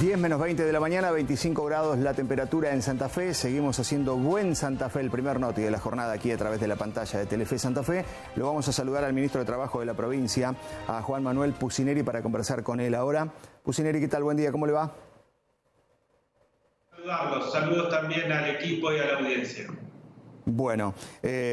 10 menos 20 de la mañana, 25 grados la temperatura en Santa Fe. Seguimos haciendo buen Santa Fe, el primer noti de la jornada aquí a través de la pantalla de Telefe Santa Fe. Lo vamos a saludar al ministro de Trabajo de la provincia, a Juan Manuel Pucineri, para conversar con él ahora. Pucineri, ¿qué tal? Buen día, ¿cómo le va? Saludos también al equipo y a la audiencia. Bueno,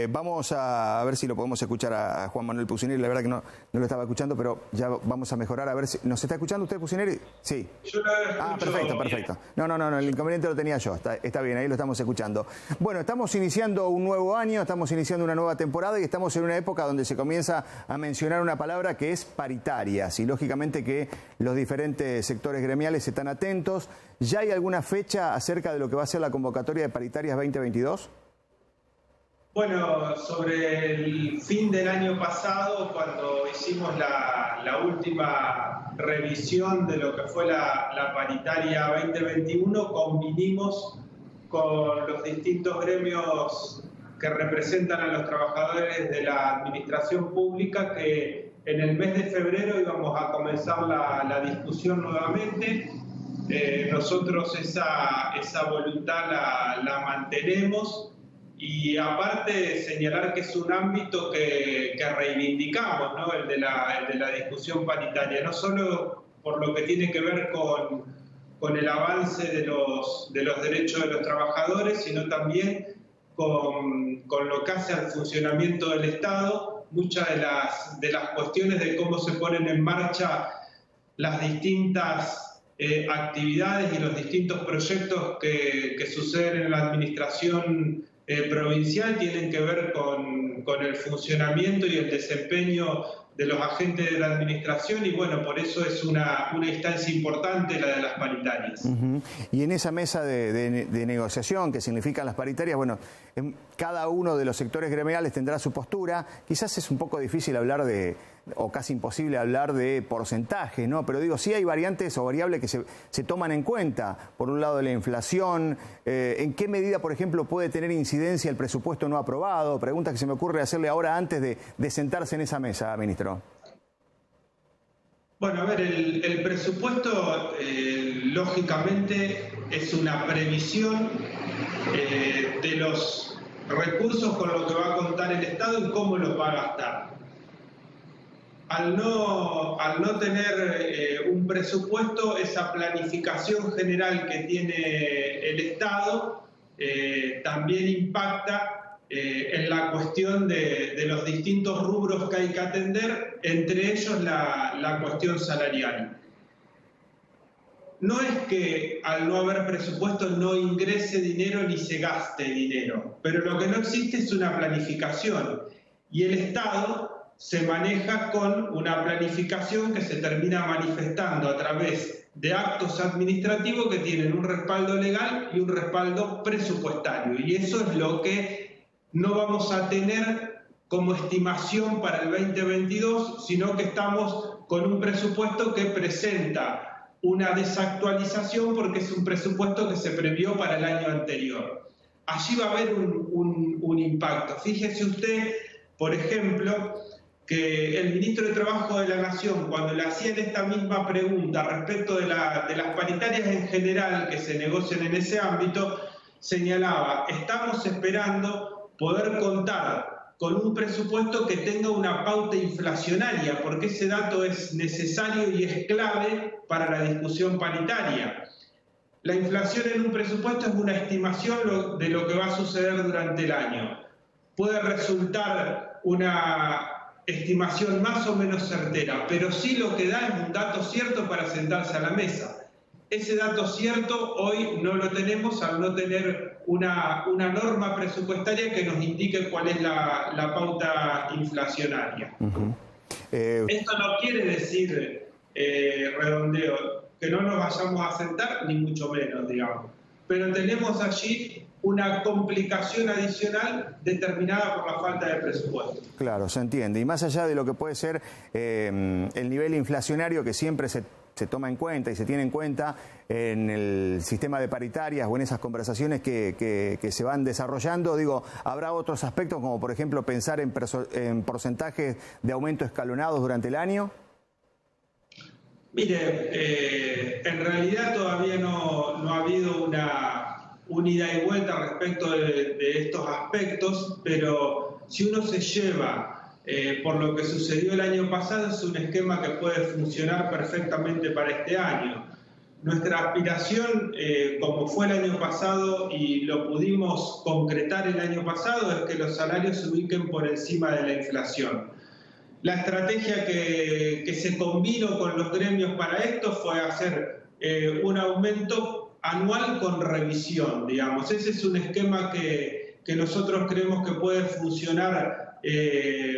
vamos a ver si lo podemos escuchar a Juan Manuel Pucineri. La verdad que no lo estaba escuchando, pero ya vamos a mejorar. A ver si nos está escuchando usted, Pucineri. Sí. Yo lo escucho. Perfecto. No, el inconveniente lo tenía yo. Está bien, ahí lo estamos escuchando. Bueno, estamos iniciando un nuevo año, estamos iniciando una nueva temporada y estamos en una época donde se comienza a mencionar una palabra que es paritarias. Y lógicamente que los diferentes sectores gremiales están atentos. ¿Ya hay alguna fecha acerca de lo que va a ser la convocatoria de paritarias 2022? Bueno, sobre el fin del año pasado, cuando hicimos la última revisión de lo que fue la paritaria 2021, convinimos con los distintos gremios que representan a los trabajadores de la administración pública que en el mes de febrero íbamos a comenzar la discusión nuevamente. Nosotros esa voluntad la mantenemos. Y aparte señalar que es un ámbito que reivindicamos, ¿no? el de la discusión paritaria, no solo por lo que tiene que ver con el avance de los derechos de los trabajadores, sino también con lo que hace al funcionamiento del Estado. Muchas de las cuestiones de cómo se ponen en marcha las distintas actividades y los distintos proyectos que suceden en la administración provincial tienen que ver con el funcionamiento y el desempeño de los agentes de la administración y bueno, por eso es una instancia importante la de las paritarias. Y en esa mesa de negociación que significan las paritarias, bueno, cada uno de los sectores gremiales tendrá su postura. Quizás es un poco difícil hablar o casi imposible hablar de porcentaje, ¿no? Pero digo, sí hay variantes o variables que se toman en cuenta. Por un lado, la inflación. ¿En qué medida, por ejemplo, puede tener incidencia el presupuesto no aprobado? Pregunta que se me ocurre hacerle ahora antes de sentarse en esa mesa, ministro. Bueno, a ver, el presupuesto lógicamente es una previsión de los recursos con los que va a contar el Estado y cómo los va a gastar. Al no tener un presupuesto, esa planificación general que tiene el Estado también impacta en la cuestión de los distintos rubros que hay que atender, entre ellos la cuestión salarial. No es que al no haber presupuesto no ingrese dinero ni se gaste dinero, pero lo que no existe es una planificación y el Estado se maneja con una planificación que se termina manifestando a través de actos administrativos que tienen un respaldo legal y un respaldo presupuestario. Y eso es lo que no vamos a tener como estimación para el 2022, sino que estamos con un presupuesto que presenta una desactualización porque es un presupuesto que se previó para el año anterior. Allí va a haber un impacto. Fíjese usted, por ejemplo, que el ministro de Trabajo de la Nación, cuando le hacían esta misma pregunta respecto de las paritarias en general que se negocian en ese ámbito, señalaba, estamos esperando poder contar con un presupuesto que tenga una pauta inflacionaria, porque ese dato es necesario y es clave para la discusión paritaria. La inflación en un presupuesto es una estimación de lo que va a suceder durante el año. Puede resultar una estimación más o menos certera, pero sí lo que da es un dato cierto para sentarse a la mesa. Ese dato cierto hoy no lo tenemos al no tener una norma presupuestaria que nos indique cuál es la pauta inflacionaria. Esto no quiere decir, redondeo, que no nos vayamos a sentar, ni mucho menos, digamos. Pero tenemos allí una complicación adicional determinada por la falta de presupuesto. Claro, se entiende. Y más allá de lo que puede ser el nivel inflacionario que siempre se toma en cuenta y se tiene en cuenta en el sistema de paritarias o en esas conversaciones que se van desarrollando, digo, ¿habrá otros aspectos como por ejemplo pensar en porcentajes de aumento escalonados durante el año? Mire, en realidad todavía no ha habido una ida y vuelta respecto de estos aspectos, pero si uno se lleva por lo que sucedió el año pasado, es un esquema que puede funcionar perfectamente para este año. Nuestra aspiración, como fue el año pasado y lo pudimos concretar el año pasado, es que los salarios se ubiquen por encima de la inflación. La estrategia que se combinó con los gremios para esto fue hacer un aumento anual con revisión, digamos. Ese es un esquema que nosotros creemos que puede funcionar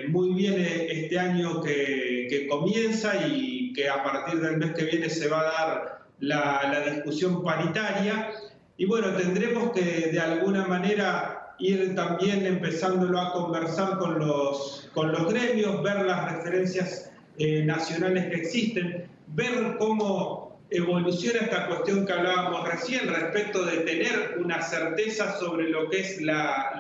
muy bien este año que comienza y que a partir del mes que viene se va a dar la discusión paritaria. Y bueno, tendremos que de alguna manera ir también empezándolo a conversar con los gremios, ver las referencias nacionales que existen, ver cómo evoluciona esta cuestión que hablábamos recién respecto de tener una certeza sobre lo que es la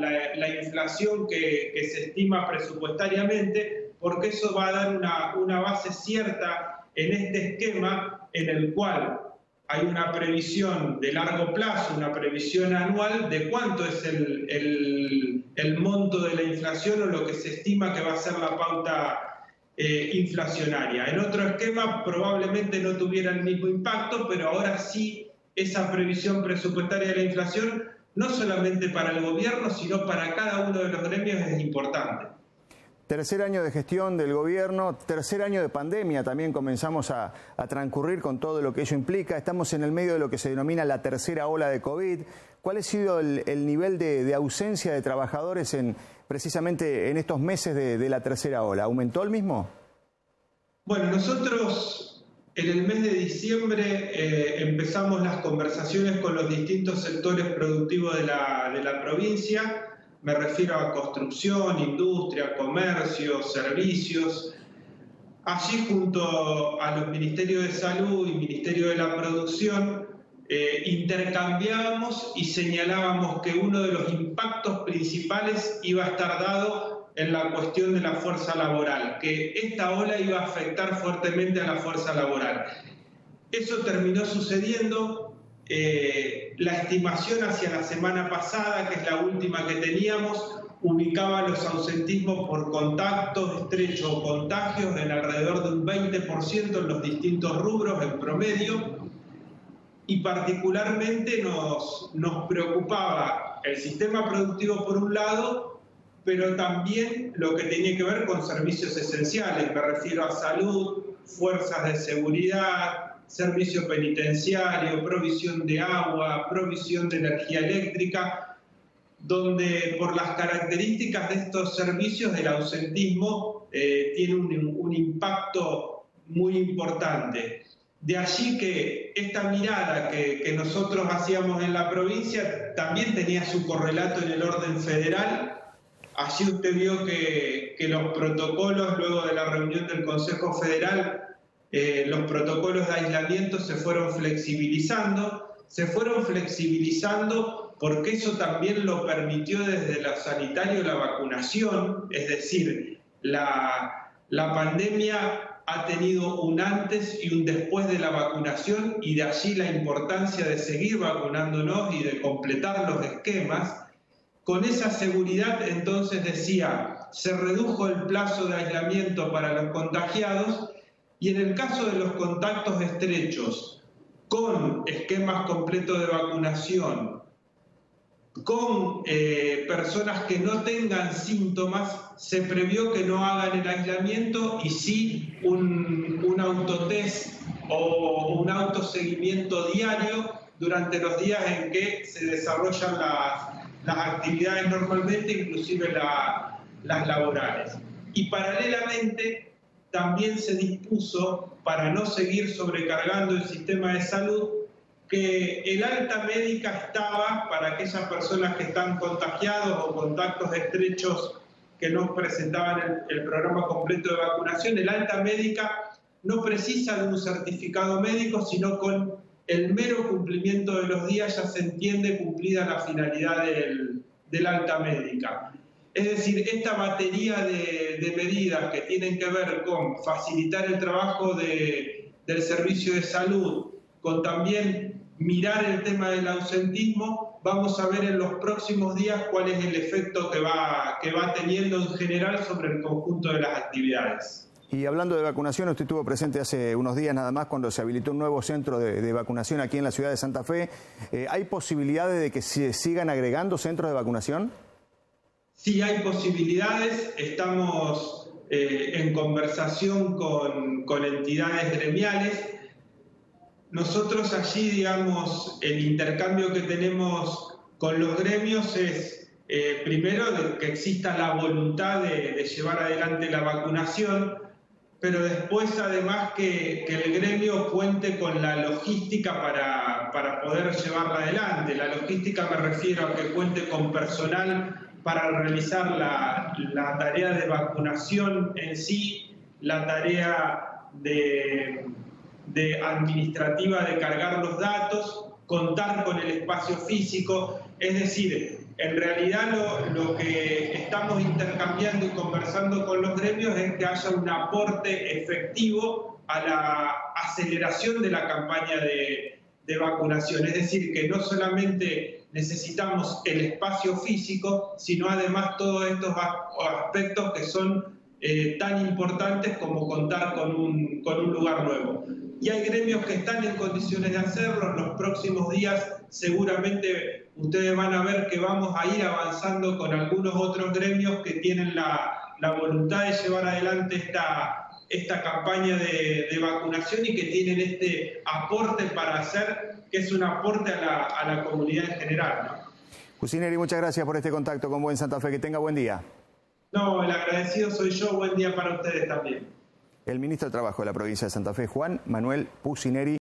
inflación que se estima presupuestariamente, porque eso va a dar una base cierta en este esquema en el cual hay una previsión de largo plazo, una previsión anual de cuánto es el monto de la inflación o lo que se estima que va a ser la pauta inflacionaria. En otro esquema probablemente no tuviera el mismo impacto, pero ahora sí esa previsión presupuestaria de la inflación, no solamente para el gobierno, sino para cada uno de los gremios es importante. Tercer año de gestión del gobierno, tercer año de pandemia, también comenzamos a transcurrir con todo lo que ello implica. Estamos en el medio de lo que se denomina la tercera ola de COVID. ¿Cuál ha sido el nivel de ausencia de trabajadores precisamente en estos meses de la tercera ola? ¿Aumentó el mismo? Bueno, nosotros en el mes de diciembre empezamos las conversaciones con los distintos sectores productivos de la provincia. Me refiero a construcción, industria, comercio, servicios. Allí, junto a los Ministerios de Salud y Ministerio de la Producción, intercambiábamos y señalábamos que uno de los impactos principales iba a estar dado en la cuestión de la fuerza laboral, que esta ola iba a afectar fuertemente a la fuerza laboral. Eso terminó sucediendo. La estimación hacia la semana pasada, que es la última que teníamos, ubicaba los ausentismos por contactos estrechos o contagios en alrededor de un 20% en los distintos rubros en promedio, y particularmente nos preocupaba el sistema productivo por un lado, pero también lo que tenía que ver con servicios esenciales. Me refiero a salud, fuerzas de seguridad, servicio penitenciario, provisión de agua, provisión de energía eléctrica, donde por las características de estos servicios el ausentismo tiene un impacto muy importante. De allí que esta mirada que nosotros hacíamos en la provincia también tenía su correlato en el orden federal. Allí usted vio que los protocolos, luego de la reunión del Consejo Federal, los protocolos de aislamiento se fueron flexibilizando porque eso también lo permitió desde lo sanitario la vacunación, es decir, la pandemia ha tenido un antes y un después de la vacunación, y de allí la importancia de seguir vacunándonos y de completar los esquemas. Con esa seguridad, entonces decía, se redujo el plazo de aislamiento para los contagiados. Y en el caso de los contactos estrechos, con esquemas completos de vacunación, con personas que no tengan síntomas, se previó que no hagan el aislamiento y sí un autotest o un autoseguimiento diario durante los días en que se desarrollan las actividades normalmente, inclusive las laborales. Y paralelamente, también se dispuso, para no seguir sobrecargando el sistema de salud, que el alta médica estaba para aquellas personas que están contagiados o contactos estrechos que no presentaban el programa completo de vacunación. El alta médica no precisa de un certificado médico, sino con el mero cumplimiento de los días ya se entiende cumplida la finalidad del alta médica. Es decir, esta batería de medidas que tienen que ver con facilitar el trabajo de del servicio de salud, con también mirar el tema del ausentismo, vamos a ver en los próximos días cuál es el efecto que va teniendo en general sobre el conjunto de las actividades. Y hablando de vacunación, usted estuvo presente hace unos días nada más cuando se habilitó un nuevo centro de vacunación aquí en la ciudad de Santa Fe. ¿Hay posibilidades de que se sigan agregando centros de vacunación? Sí, hay posibilidades. Estamos en conversación con entidades gremiales. Nosotros allí, digamos, el intercambio que tenemos con los gremios es, primero, de que exista la voluntad de llevar adelante la vacunación, pero después, además, que el gremio cuente con la logística para poder llevarla adelante. La logística me refiero a que cuente con personal para realizar la tarea de vacunación en sí, la tarea de administrativa de cargar los datos, contar con el espacio físico. Es decir, en realidad lo que estamos intercambiando y conversando con los gremios es que haya un aporte efectivo a la aceleración de la campaña de vacunación. Es decir, que no solamente necesitamos el espacio físico, sino además todos estos aspectos que son tan importantes como contar con un lugar nuevo. Y hay gremios que están en condiciones de hacerlo. En los próximos días seguramente ustedes van a ver que vamos a ir avanzando con algunos otros gremios que tienen la voluntad de llevar adelante esta campaña de vacunación y que tienen este aporte para hacer, que es un aporte a la comunidad en general, ¿no? Cucineri, muchas gracias por este contacto con Buen Santa Fe. Que tenga buen día. No, el agradecido soy yo. Buen día para ustedes también. El ministro de Trabajo de la provincia de Santa Fe, Juan Manuel Cucineri.